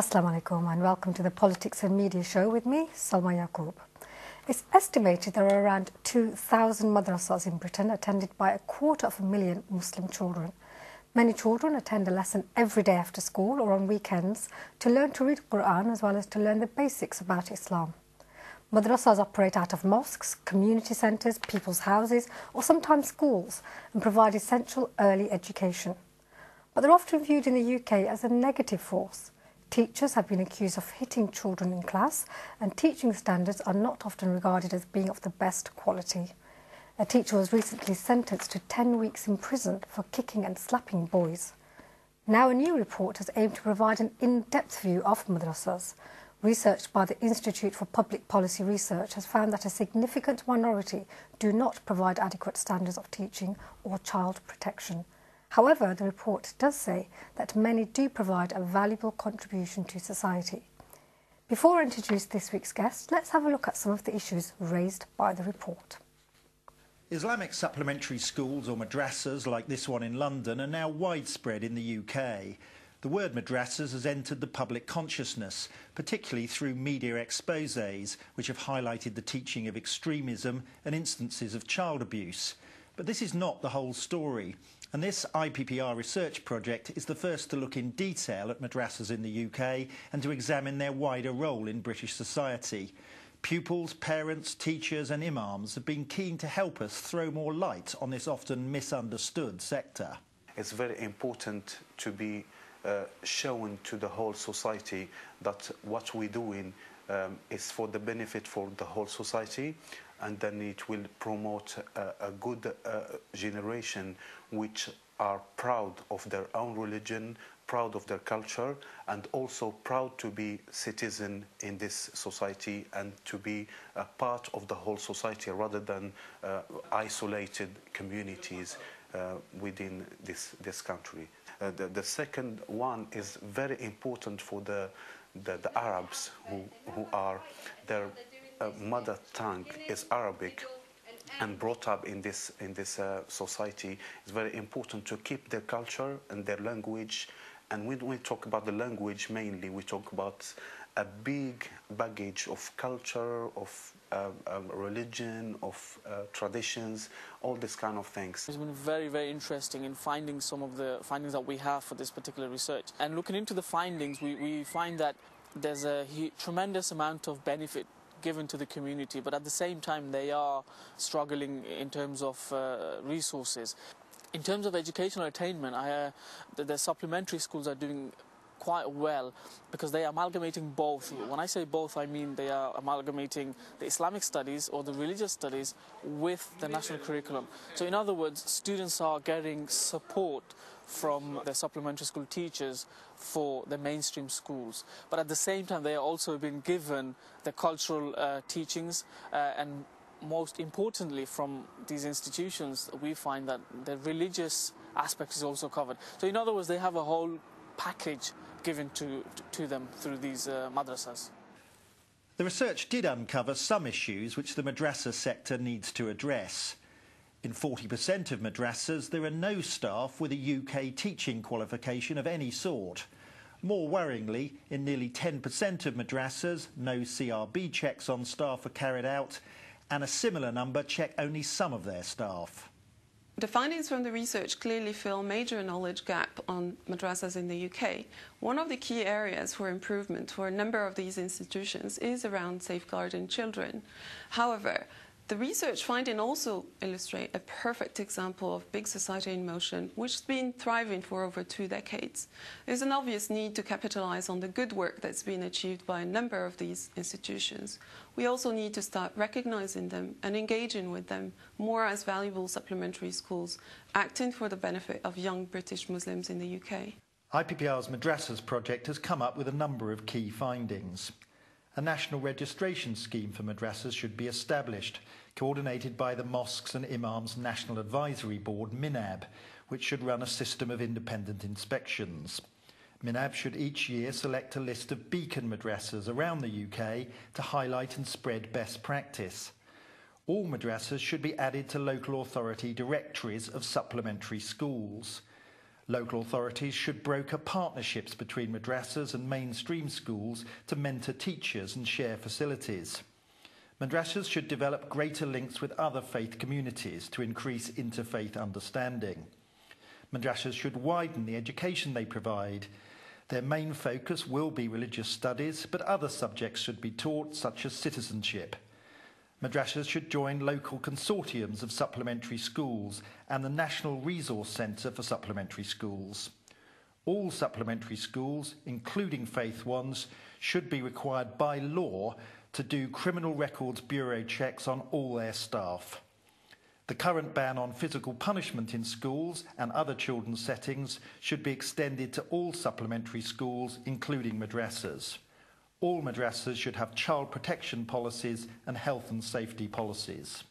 Assalamu alaikum and welcome to the Politics and Media Show with me, Salma Yaqub. It's estimated there are around 2,000 madrasas in Britain attended by 250,000 Muslim children. Many children attend a lesson every day after school or on weekends to learn to read Quran as well as to learn the basics about Islam. Madrasas operate out of mosques, community centres, people's houses or sometimes schools and provide essential early education. But they're often viewed in the UK as a negative force. Teachers have been accused of hitting children in class and teaching standards are not often regarded as being of the best quality. A teacher was recently sentenced to 10 weeks in prison for kicking and slapping boys. Now a new report has aimed to provide an in-depth view of madrasas. Research by the Institute for Public Policy Research has found that a significant minority do not provide adequate standards of teaching or child protection. However, the report does say that many do provide a valuable contribution to society. Before I introduce this week's guest, let's have a look at some of the issues raised by the report. Islamic supplementary schools or madrasas like this one in London are now widespread in the UK. The word madrasas has entered the public consciousness, particularly through media exposés, which have highlighted the teaching of extremism and instances of child abuse. But this is not the whole story. And this IPPR research project is the first to look in detail at madrasas in the UK and to examine their wider role in British society. Pupils, parents, teachers and imams have been keen to help us throw more light on this often misunderstood sector. It's very important to be shown to the whole society that what we're doing is for the benefit for the whole society, and then it will promote a good generation which are proud of their own religion, proud of their culture, and also proud to be citizen in this society and to be a part of the whole society rather than isolated communities within this country. The second one is very important for the Arabs who are their mother tongue is Arabic and brought up in this society. It's very important to keep their culture and their language. And when we talk about the language, mainly we talk about a big baggage of culture, of religion, of traditions, all these kind of things. It's been very, very interesting in finding some of the findings that we have for this particular research. And looking into the findings, we find that there's a tremendous amount of benefit given to the community, but at the same time they are struggling in terms of resources. In terms of educational attainment, the supplementary schools are doing quite well because they are amalgamating both. When I say both, I mean they are amalgamating the Islamic studies or the religious studies with the national curriculum. So in other words, students are getting support from the supplementary school teachers for the mainstream schools. But at the same time, they are also being given the cultural teachings and most importantly from these institutions, we find that the religious aspect is also covered. So in other words, they have a whole package given to them through these madrasas. The research did uncover some issues which the madrasa sector needs to address. In 40% of madrasas, there are no staff with a UK teaching qualification of any sort. More worryingly, in nearly 10% of madrasas, no CRB checks on staff are carried out, and a similar number check only some of their staff. The findings from the research clearly fill a major knowledge gap on madrasas in the UK. One of the key areas for improvement for a number of these institutions is around safeguarding children. However, the research findings also illustrate a perfect example of big society in motion, which has been thriving for over 2 decades. There's an obvious need to capitalize on the good work that's been achieved by a number of these institutions. We also need to start recognizing them and engaging with them more as valuable supplementary schools, acting for the benefit of young British Muslims in the UK. IPPR's Madrasas project has come up with a number of key findings. A national registration scheme for madrasas should be established, coordinated by the Mosques and Imams National Advisory Board, MINAB, which should run a system of independent inspections. MINAB should each year select a list of beacon madrasas around the UK to highlight and spread best practice. All madrasas should be added to local authority directories of supplementary schools. Local authorities should broker partnerships between madrasas and mainstream schools to mentor teachers and share facilities. Madrasas should develop greater links with other faith communities to increase interfaith understanding. Madrasas should widen the education they provide. Their main focus will be religious studies, but other subjects should be taught, such as citizenship. Madrasas should join local consortiums of supplementary schools and the National Resource Centre for Supplementary Schools. All supplementary schools, including faith ones, should be required by law to do Criminal Records Bureau checks on all their staff. The current ban on physical punishment in schools and other children's settings should be extended to all supplementary schools, including madrasas. All madrasas should have child protection policies and health and safety policies.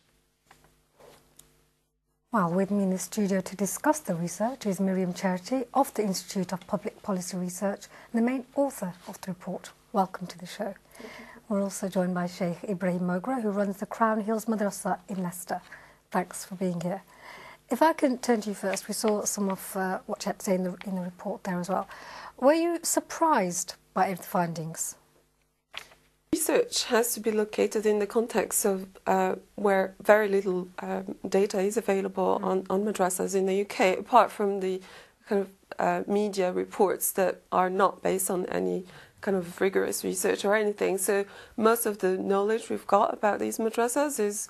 Well, with me in the studio to discuss the research is Myriam Cherti of the Institute of Public Policy Research and the main author of the report. Welcome to the show. We're also joined by Shaykh Ibrahim Mogra, who runs the Crown Hills Madrasa in Leicester. Thanks for being here. If I can turn to you first, we saw some of what you had to say in the report there as well. Were you surprised by the findings? Research has to be located in the context of where very little data is available on madrasas in the UK, apart from the kind of media reports that are not based on any kind of rigorous research or anything. So most of the knowledge we've got about these madrasas is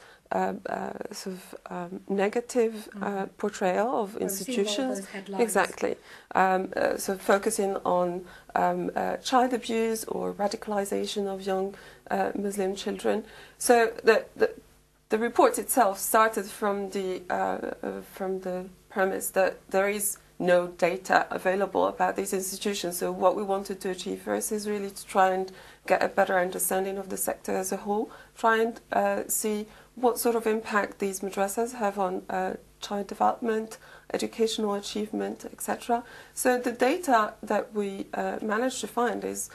sort of negative portrayal of institutions. Exactly. So focusing on child abuse or radicalization of young Muslim children. So the report itself started from the premise that there is no data available about these institutions. So what we wanted to achieve first is really to try and get a better understanding of the sector as a whole, try and see what sort of impact these madrasas have on child development, educational achievement, etc. So the data that we managed to find is,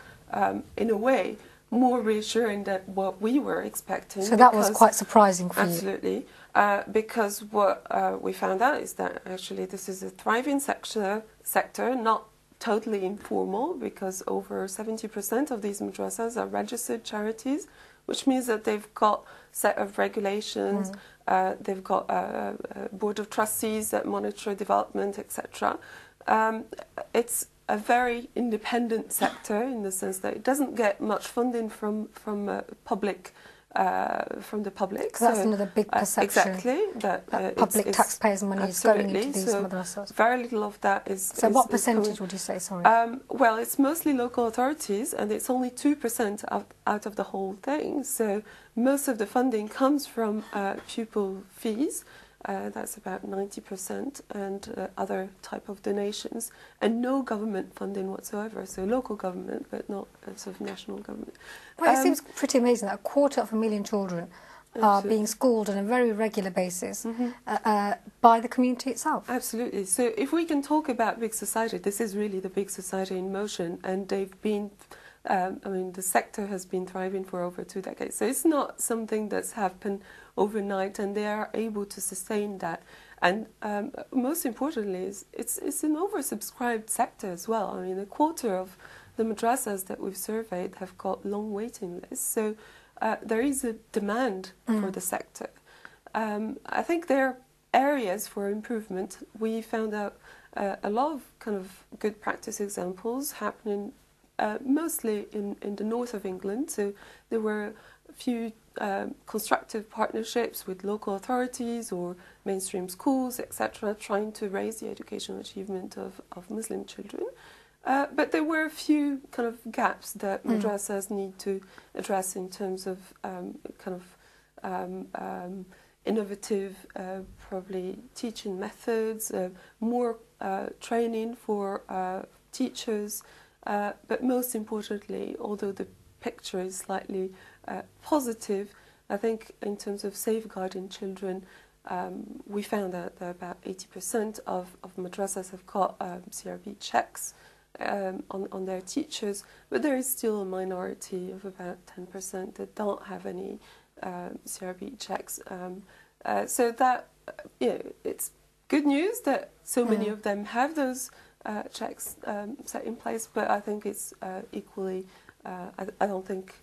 in a way, more reassuring than what we were expecting. So that was quite surprising for you? Absolutely. Because what we found out is that actually this is a thriving sector, not totally informal, because over 70% of these madrasas are registered charities, which means that they've got a set of regulations, they've got a board of trustees that monitor development, etc. It's a very independent sector in the sense that it doesn't get much funding from the public. So that's another big perception. Exactly. That public taxpayers' money is going into these madrasas. Very little of that is... So what percentage would you say, sorry? Well, it's mostly local authorities, and it's only 2% out of the whole thing. So most of the funding comes from pupil fees. That's about 90%, and other type of donations, and no government funding whatsoever. So local government, but not sort of national government. Well, it seems pretty amazing that 250,000 children are being schooled on a very regular basis by the community itself. Absolutely. So if we can talk about big society, this is really the big society in motion, and they've been... I mean, the sector has been thriving for over 2 decades. So it's not something that's happened overnight, and they are able to sustain that. And most importantly, it's an oversubscribed sector as well. I mean, a quarter of the madrasas that we've surveyed have got long waiting lists. So there is a demand for the sector. I think there are areas for improvement. We found out a lot of kind of good practice examples happening mostly in the north of England. So there were a few constructive partnerships with local authorities or mainstream schools, etc., trying to raise the educational achievement of Muslim children. But there were a few kind of gaps that madrasas need to address in terms of innovative, probably teaching methods, more training for teachers. But most importantly, although the picture is slightly positive, I think in terms of safeguarding children, we found out that about 80% of madrasas have got CRB checks on their teachers, but there is still a minority of about 10% that don't have any CRB checks. So that, it's good news that so many of them have those checks set in place, but I think it's equally, I don't think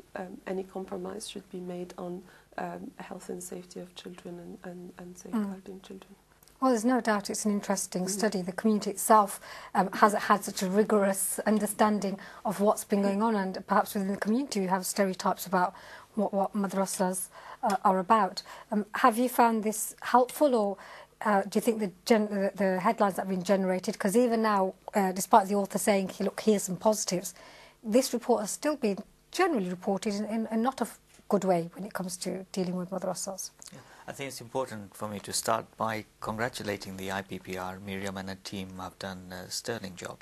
any compromise should be made on health and safety of children and safeguarding children. Well, there's no doubt it's an interesting study. The community itself has had such a rigorous understanding of what's been going on, and perhaps within the community you have stereotypes about what madrasas are about. Have you found this helpful, or do you think the headlines that have been generated, because even now, despite the author saying, look, here's some positives, this report has still been generally reported in not a good way when it comes to dealing with madrasas? Yeah. I think it's important for me to start by congratulating the IPPR. Myriam and her team have done a sterling job.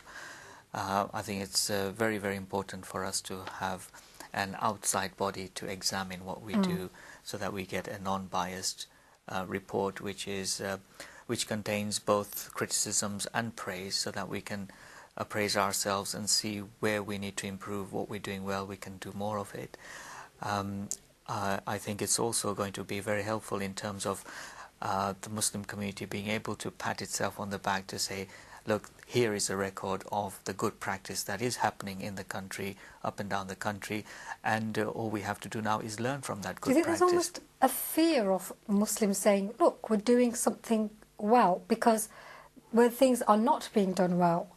I think it's very, very important for us to have an outside body to examine what we do, so that we get a non-biased report which contains both criticisms and praise, so that we can appraise ourselves and see where we need to improve. What we're doing well, we can do more of it. I think it's also going to be very helpful in terms of the Muslim community being able to pat itself on the back to say, look, here is a record of the good practice that is happening in the country, up and down the country, and all we have to do now is learn from that good practice. Do you think there's almost a fear of Muslims saying, look, we're doing something well, because when things are not being done well,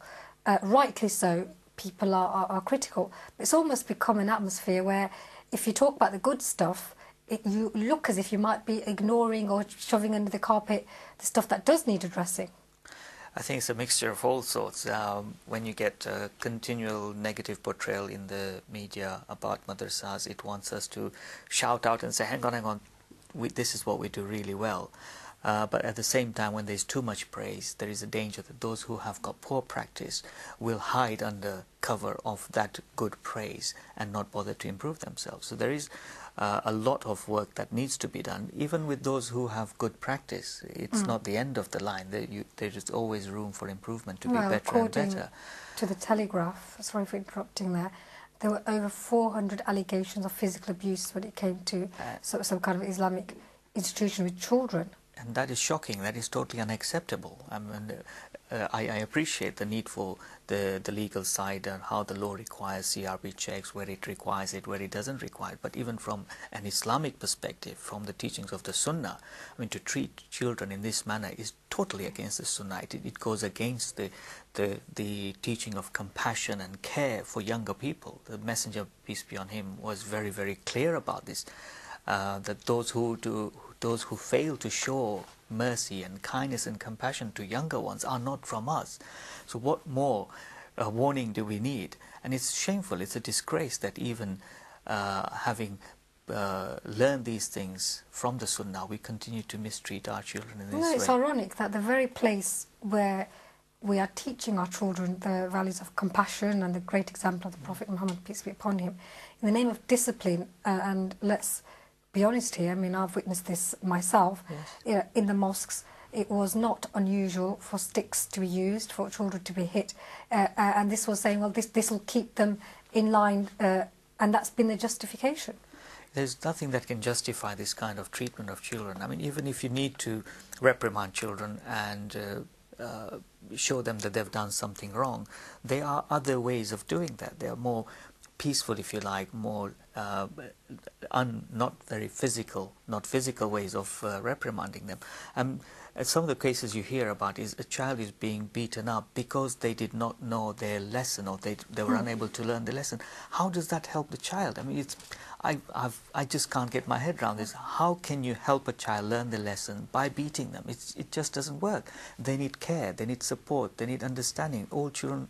rightly so, people are critical. But it's almost become an atmosphere where if you talk about the good stuff, you look as if you might be ignoring or shoving under the carpet the stuff that does need addressing. I think it's a mixture of all sorts. When you get a continual negative portrayal in the media about madrasas, it wants us to shout out and say, hang on, this is what we do really well. But at the same time, when there's too much praise, there is a danger that those who have got poor practice will hide under cover of that good praise and not bother to improve themselves. So there is a lot of work that needs to be done, even with those who have good practice. It's not the end of the line. There is always room for improvement to be better and better. To the Telegraph, sorry for interrupting there were over 400 allegations of physical abuse when it came to some kind of Islamic institution with children. And that is shocking. That is totally unacceptable. I mean, I appreciate the need for the legal side and how the law requires CRB checks, where it requires it, where it doesn't require it. But even from an Islamic perspective, from the teachings of the Sunnah, I mean, to treat children in this manner is totally against the Sunnah. It goes against the teaching of compassion and care for younger people. The Messenger, peace be on him, was very, very clear about this, that those who fail to show mercy and kindness and compassion to younger ones are not from us. So what more warning do we need? And it's shameful, it's a disgrace that even having learned these things from the Sunnah, we continue to mistreat our children in this way. It's ironic that the very place where we are teaching our children the values of compassion and the great example of the Prophet Muhammad, peace be upon him, in the name of discipline, and let's be honest here, I mean, I've witnessed this myself. Yes. In the mosques, it was not unusual for sticks to be used, for children to be hit, and this was saying, well, this will keep them in line, and that's been the justification. There's nothing that can justify this kind of treatment of children. I mean, even if you need to reprimand children and show them that they've done something wrong, there are other ways of doing that. They are more peaceful, if you like, more not very physical, not physical ways of reprimanding them. Some of the cases you hear about is a child is being beaten up because they did not know their lesson, or they were unable to learn the lesson. How does that help the child? I mean, I just can't get my head around this. How can you help a child learn the lesson by beating them? It just doesn't work. They need care, they need support, they need understanding. All children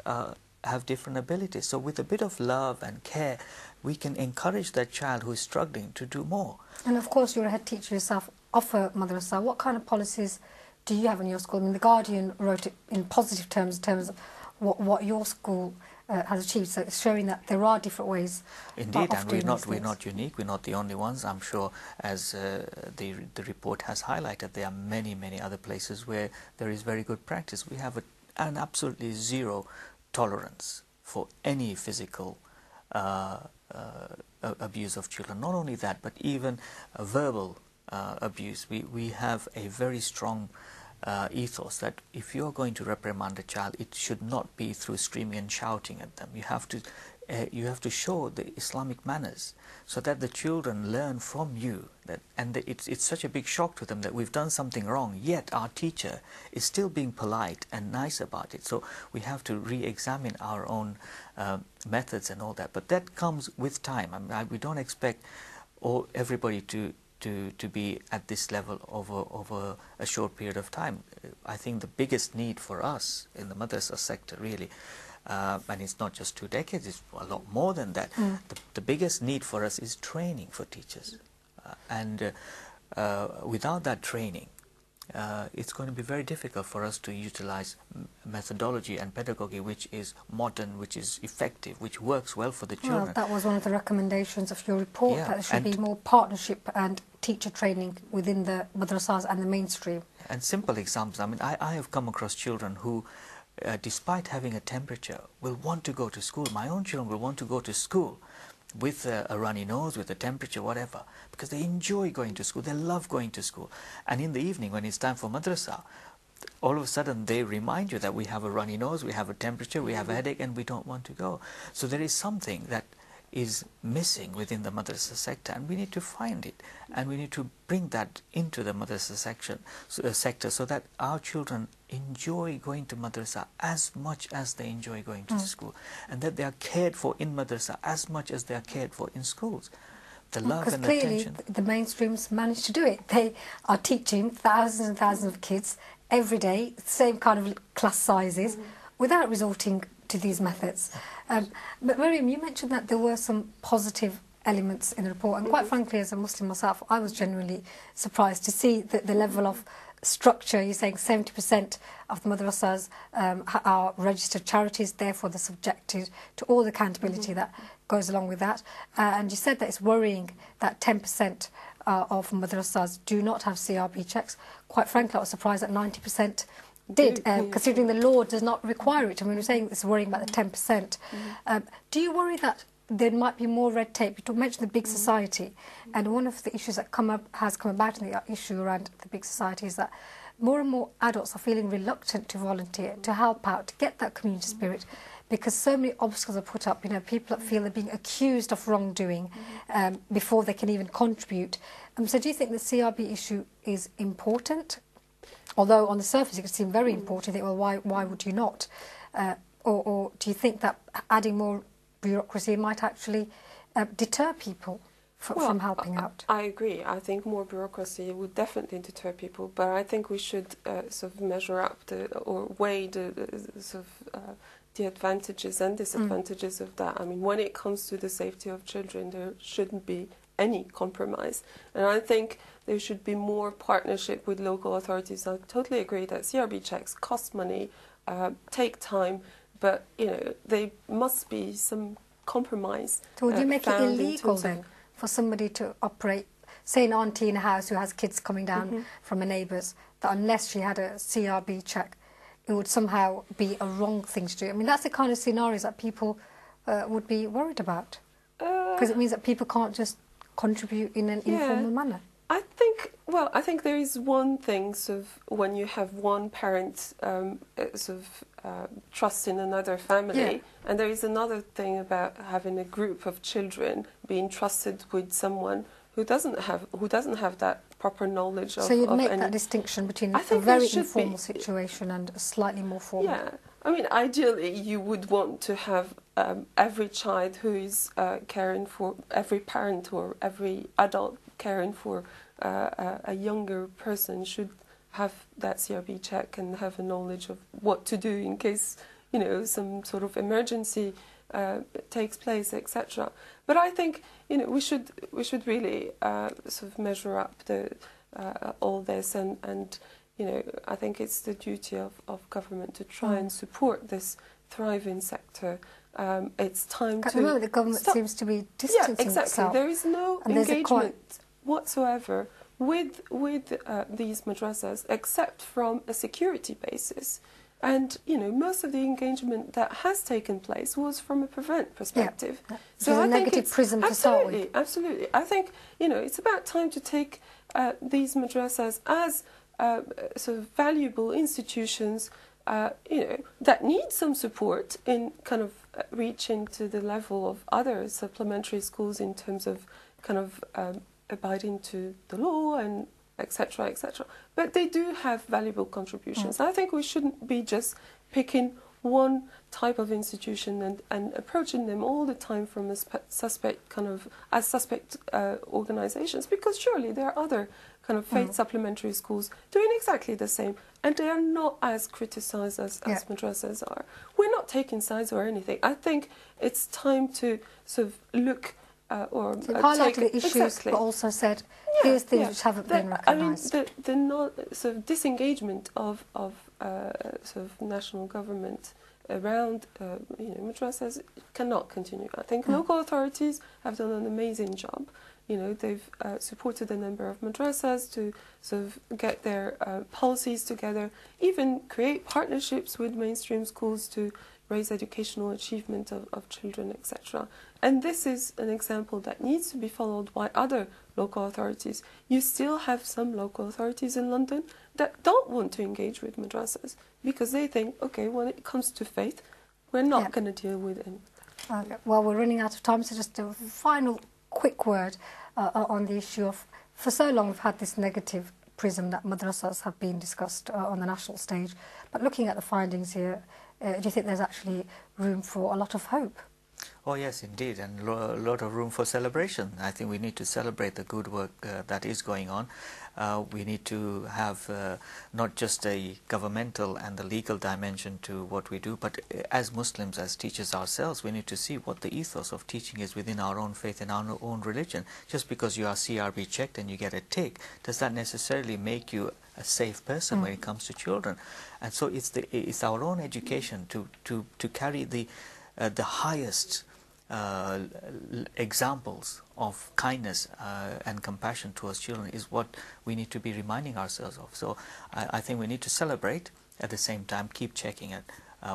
have different abilities. So with a bit of love and care, we can encourage that child who is struggling to do more. And of course, you're a head teacher yourself of a madrasa. What kind of policies do you have in your school? I mean, The Guardian wrote it in positive terms, in terms of what your school has achieved. So it's showing that there are different ways. Indeed, and we're not unique. We're not the only ones. I'm sure, as the report has highlighted, there are many other places where there is very good practice. We have an absolutely zero tolerance for any physical abuse of children. Not only that, but even verbal abuse. We have a very strong ethos that if you're going to reprimand a child, it should not be through screaming and shouting at them. You have to show the Islamic manners so that the children learn from you. It's such a big shock to them that we've done something wrong, yet our teacher is still being polite and nice about it. So we have to re-examine our own methods and all that. But that comes with time. I mean, we don't expect everybody to be at this level over a short period of time. I think the biggest need for us in the madrasa sector really, and it's not just 2 decades, it's a lot more than that. The biggest need for us is training for teachers. Without that training, it's going to be very difficult for us to utilize methodology and pedagogy which is modern, which is effective, which works well for the children. Well, that was one of the recommendations of your report, that there should be more partnership and teacher training within the madrasas and the mainstream. And simple examples, I mean, I have come across children who, despite having a temperature, will want to go to school. My own children will want to go to school with a runny nose, with a temperature, whatever, because they enjoy going to school, they love going to school. And in the evening, when it's time for madrasa, all of a sudden they remind you that we have a runny nose, we have a temperature, we have a headache, and we don't want to go. So there is something that is missing within the madrasa sector, and we need to find it, and we need to bring that into the madrasa sector so that our children enjoy going to madrasa as much as they enjoy going to school, and that they are cared for in madrasa as much as they are cared for in schools. The love and attention. Because clearly the mainstreams managed to do it. They are teaching thousands and thousands of kids every day, same kind of class sizes, without resorting to these methods. But Myriam, you mentioned that there were some positive elements in the report, and quite frankly, as a Muslim myself, I was genuinely surprised to see the level of structure. You're saying 70% of the madrasas are registered charities, therefore they're subjected to all the accountability that goes along with that. And you said that it's worrying that 10% of madrasas do not have CRB checks. Quite frankly, I was surprised that 90% did, considering the law does not require it. I mean, we're saying it's worrying about the 10%. Do you worry that there might be more red tape? You mentioned the big society, and one of the issues that has come about in the issue around the big society is that more and more adults are feeling reluctant to volunteer, to help out, to get that community spirit, because so many obstacles are put up. You know, people feel they're being accused of wrongdoing before they can even contribute. So do you think the CRB issue is important? Although on the surface it could seem very important, well, why would you not? Or do you think that adding more bureaucracy might actually deter people from helping out? I agree. I think more bureaucracy would definitely deter people, but I think we should sort of measure up or weigh the advantages and disadvantages of that. I mean, when it comes to the safety of children, there shouldn't be any compromise. And I think there should be more partnership with local authorities. I totally agree that CRB checks cost money, take time, but you know, there must be some compromise. So would you make it illegal then for somebody to operate, say an auntie in a house who has kids coming down from a neighbour's, that unless she had a CRB check, it would somehow be a wrong thing to do? I mean, that's the kind of scenarios that people would be worried about, because it means that people can't just contribute in an informal manner. I think there is one thing, sort of, when you have one parent trust in another family, and there is another thing about having a group of children being trusted with someone who doesn't have that proper knowledge of. So you'd make that distinction between a very informal situation and a slightly more formal. Yeah, I mean, ideally you would want to have every child who is caring for, every parent or every adult caring for a younger person should have that CRB check and have a knowledge of what to do in case, you know, some sort of emergency takes place, etc. But I think, you know, we should really sort of measure up all this, and you know, I think it's the duty of government to try and support this thriving sector. It's time At the moment, the government seems to be distancing itself. There is no engagement whatsoever with these madrasas, except from a security basis. And, you know, most of the engagement that has taken place was from a prevent perspective. Yeah. So I think it's prism to start with. Absolutely. I think, you know, it's about time to take these madrasas as sort of valuable institutions, that need some support in kind of reaching to the level of other supplementary schools in terms of kind of abiding to the law and etc., etc. But they do have valuable contributions. I think we shouldn't be just picking one type of institution and approaching them all the time from a suspect organizations, because surely there are other kind of faith supplementary schools doing exactly the same, and they are not as criticized as madrasas are. We're not taking sides or anything. I think it's time to sort of look or highlight the issues, but also said here's things which haven't been recognised. I mean, the not sort of disengagement of sort of national government around madrasas cannot continue. I think local authorities have done an amazing job. They've supported a number of madrasas to sort of get their policies together, even create partnerships with mainstream schools to raise educational achievement of children, etc. And this is an example that needs to be followed by other local authorities. You still have some local authorities in London that don't want to engage with madrasas because they think, okay, when it comes to faith, we're not going to deal with it. Okay. Well, we're running out of time, so just a final quick word on the issue of, for so long we've had this negative prism that madrasas have been discussed on the national stage, but looking at the findings here, do you think there's actually room for a lot of hope? Oh yes, indeed, and a lot of room for celebration. I think we need to celebrate the good work that is going on. We need to have not just a governmental and the legal dimension to what we do, but as Muslims, as teachers ourselves, we need to see what the ethos of teaching is within our own faith and our own religion. Just because you are CRB checked and you get a tick, does that necessarily make you a safe person when it comes to children? And so it's our own education to carry the highest examples of kindness and compassion towards children is what we need to be reminding ourselves of. So I think we need to celebrate, at the same time keep checking at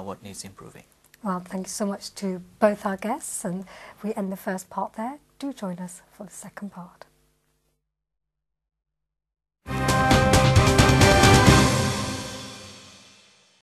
what needs improving. Well, thank you so much to both our guests, and we end the first part there. Do join us for the second part.